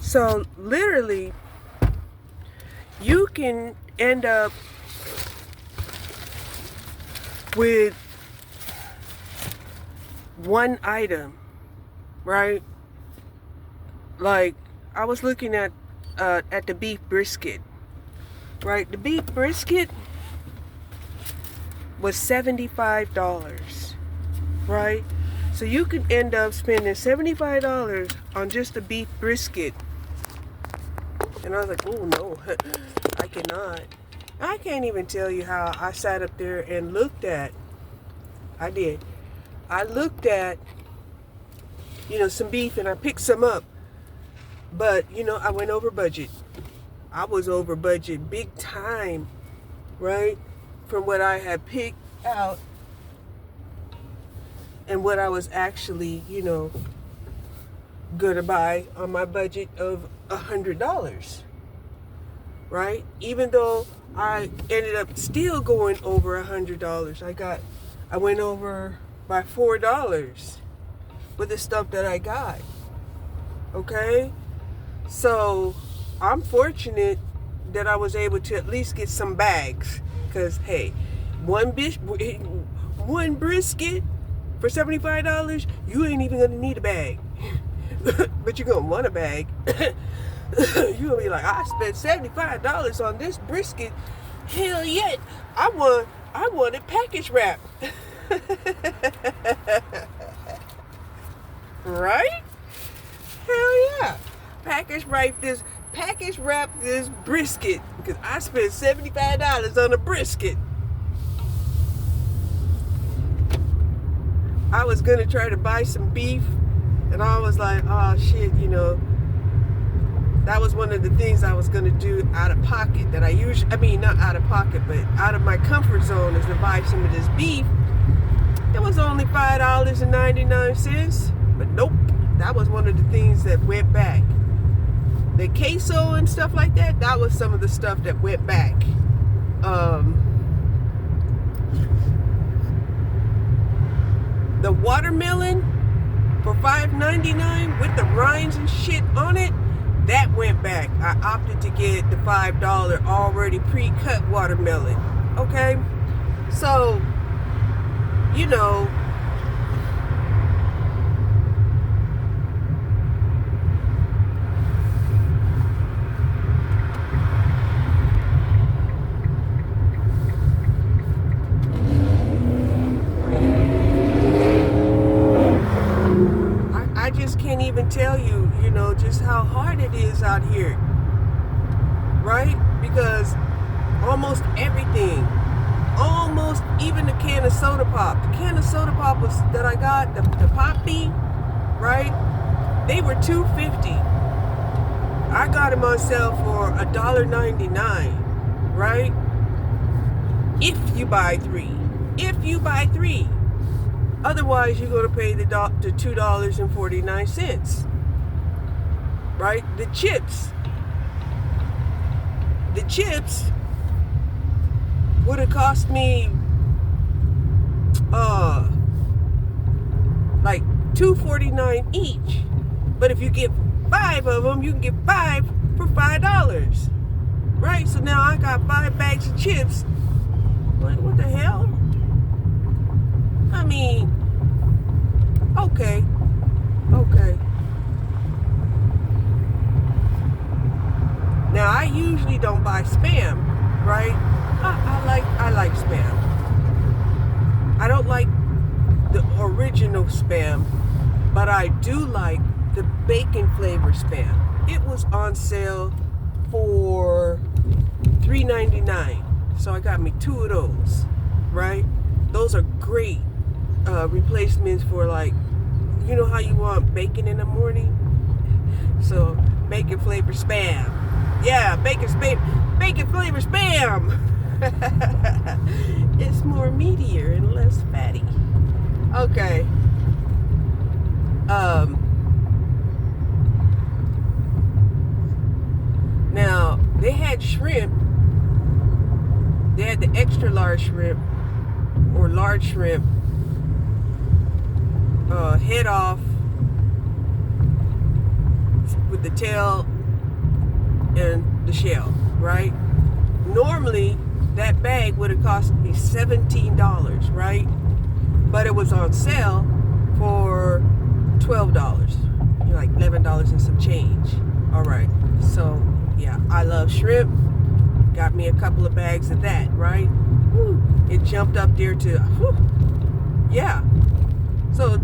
So literally, you can end up with one item, right? Like, I was looking at the beef brisket, right? The beef brisket was $75, right? So you can end up spending $75 on just a beef brisket. And I was like, oh no, I cannot. I can't even tell you how I sat up there and looked at, I looked at, some beef, and I picked some up. But, I went over budget. I was over budget big time, right? From what I had picked out and what I was actually, going to buy on my budget of $100, right? Even though I ended up still going over $100. I went over by $4 with the stuff that I got. Okay? So I'm fortunate that I was able to at least get some bags. Because, hey, one brisket for $75, you ain't even going to need a bag. But you're going to want a bag. You're going to be like, I spent $75 on this brisket. Hell yeah, I want it package wrapped. Right? Hell yeah. Package wrap this brisket, because I spent $75 on a brisket. I was gonna try to buy some beef, and I was like, oh shit, that was one of the things I was gonna do out of pocket, that not out of pocket, but out of my comfort zone, is to buy some of this beef. It was only $5.99, but nope, that was one of the things that went back. The queso and stuff like that, that was some of the stuff that went back. The watermelon for $5.99 with the rinds and shit on it, that went back. I opted to get the $5 already pre-cut watermelon. Okay? So, I just can't even tell you, just how hard it is out here, right? Because almost everything, almost even the can of soda pop, that I got, the Poppy, right? They were $2.50. I got them on sale for $1.99, right? If you buy three. Otherwise, you're going to pay the $2.49, right? The chips would have cost me like $2.49 each. But if you get 5 of them, you can get 5 for $5, right? So now I got 5 bags of chips. Like, what the hell? I mean, okay. Now, I usually don't buy Spam, right? I like Spam. I don't like the original Spam, but I do like the bacon flavor Spam. It was on sale for $3.99, so I got me 2 of those, right? Those are great replacements for, like, how you want bacon in the morning? So, bacon flavor Spam. Yeah, bacon flavor Spam. It's more meatier and less fatty. Okay. Now, they had shrimp. They had the extra large shrimp, or large shrimp, head off with the tail and the shell, right? Normally, that bag would have cost me $17, right? But it was on sale for $12, like $11 and some change. All right, so yeah, I love shrimp. Got me a couple of bags of that, right? Woo, it jumped up there to, whew, yeah. So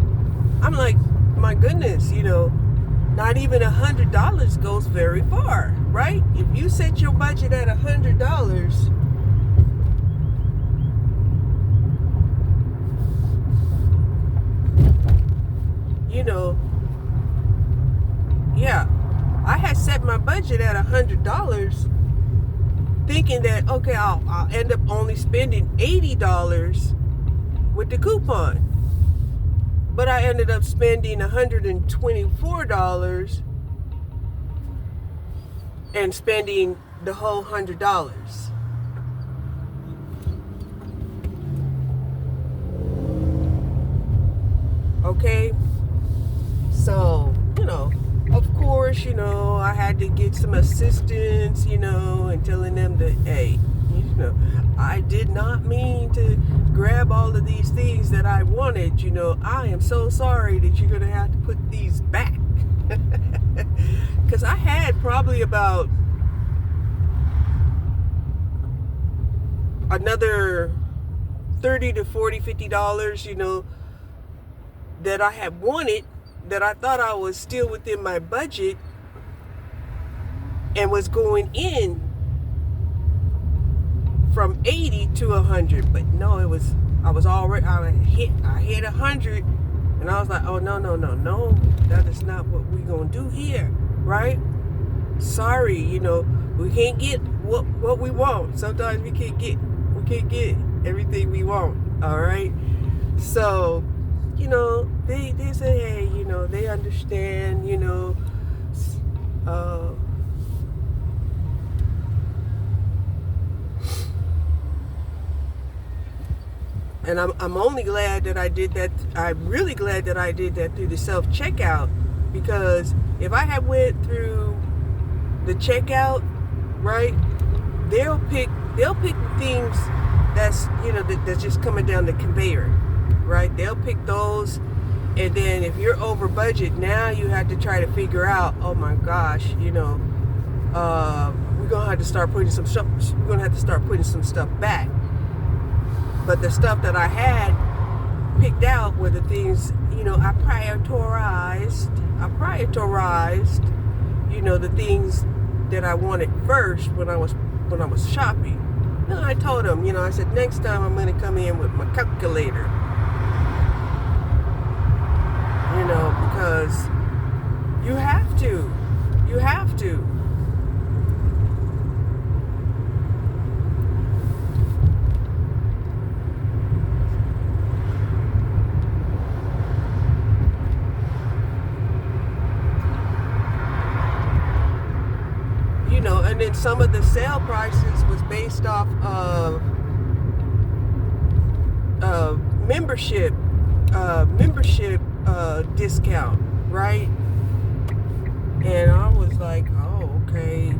I'm like, my goodness, not even $100 goes very far, right? If you set your budget at $100, yeah, I had set my budget at $100, thinking that, okay, I'll end up only spending $80 with the coupon. But I ended up spending $124 and spending the whole $100. Okay? So, of course, I had to get some assistance, and telling them that, hey, I did not mean to grab all of these things that I wanted. I am so sorry that you're going to have to put these back. Because I had probably about another $30 to $40, $50, that I had wanted, that I thought I was still within my budget and was going in from 80 to 100. But no, I hit 100, and I was like, oh, no, that is not what we're gonna do here, right? Sorry, we can't get what we want. Sometimes we can't get everything we want. All right, so they say, hey, they understand, and I'm only glad that I did that. I'm really glad that I did that through the self-checkout, because if I had went through the checkout, right, they'll pick things that's that's just coming down the conveyor, right? They'll pick those, and then if you're over budget, now you have to try to figure out, oh my gosh, we're gonna have to start putting some stuff. We're gonna have to start putting some stuff back. But the stuff that I had picked out were the things, I prioritized, the things that I wanted first when I was shopping. And I told them, I said, next time I'm going to come in with my calculator. Because you have to. And then some of the sale prices was based off of membership discount, right? And I was like, oh, okay,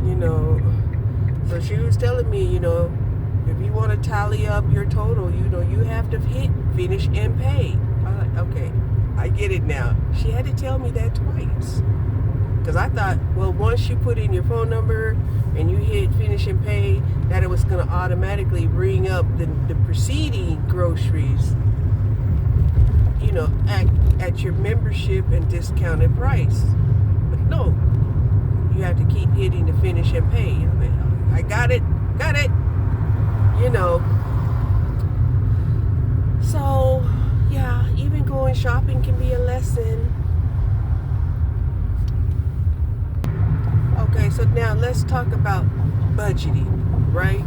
So she was telling me, if you want to tally up your total, you have to hit finish and pay. I'm like, okay, I get it now. She had to tell me that twice. Because I thought, well, once you put in your phone number and you hit finish and pay, that it was going to automatically bring up the preceding groceries, at your membership and discounted price. But no, you have to keep hitting the finish and pay. I got it. So, yeah, even going shopping can be a lesson. Okay, so now let's talk about budgeting, right?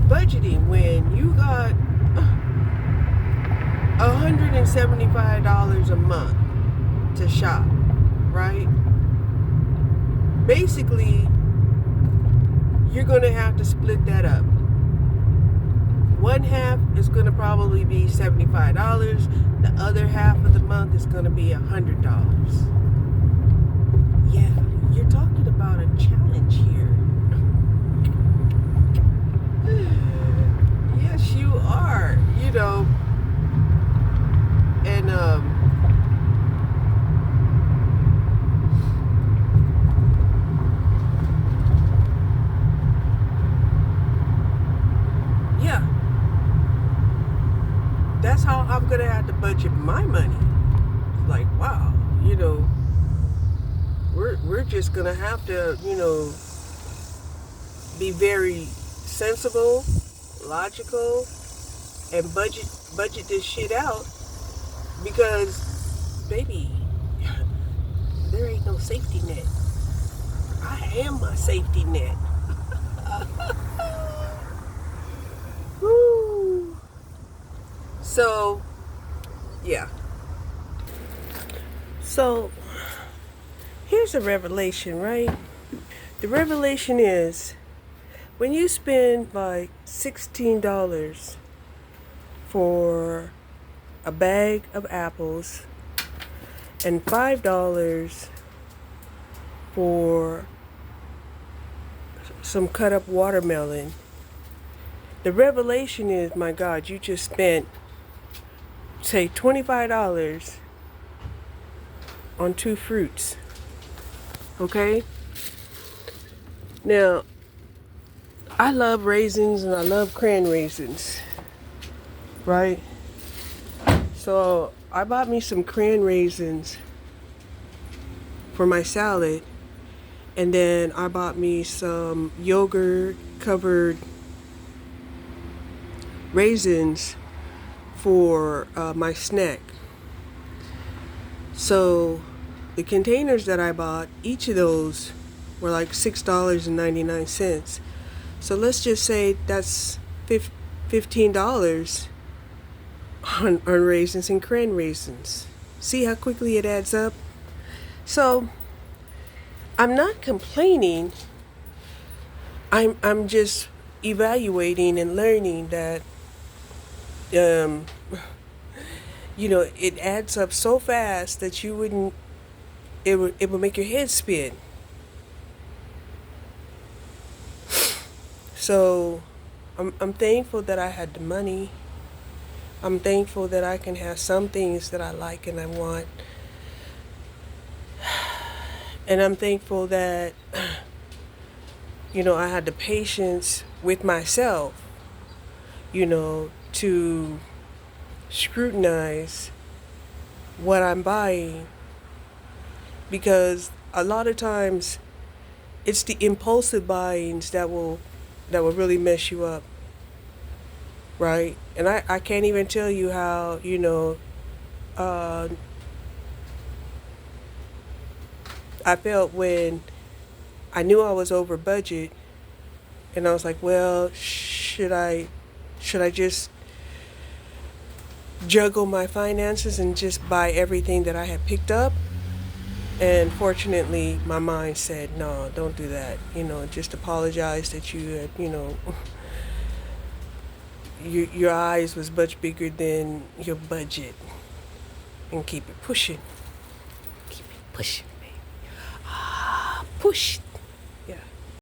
Budgeting when you got $175 a month to shop, right? Basically, you're going to have to split that up. One half is going to probably be $75. The other half of the month is going to be $100. to budget my money. Like, wow, we're just gonna have to, be very sensible, logical, and budget this shit out because, baby, there ain't no safety net. I am my safety net. Woo. So, yeah. So, here's a revelation, right? The revelation is when you spend like $16 for a bag of apples and $5 for some cut up watermelon, the revelation is, my God, you just spent, say, $25 on 2 fruits. Okay? Now, I love raisins and I love cran raisins, right? So I bought me some cran raisins for my salad, and then I bought me some yogurt covered raisins for my snack. So the containers that I bought, each of those were like $6.99. So let's just say that's $15 on raisins and cran raisins. See how quickly it adds up? So I'm not complaining. I'm just evaluating and learning that it adds up so fast that you wouldn't, it would make your head spin. So I'm thankful that I had the money. I'm thankful that I can have some things that I like and I want. And I'm thankful that, I had the patience with myself, to scrutinize what I'm buying. Because a lot of times it's the impulsive buyings that will really mess you up. Right? And I can't even tell you how, I felt when I knew I was over budget and I was like, well, should I just juggle my finances and just buy everything that I had picked up? And fortunately, my mind said, no, don't do that. Just apologize that you had, your eyes was much bigger than your budget. And keep it pushing. Keep it pushing, baby. Push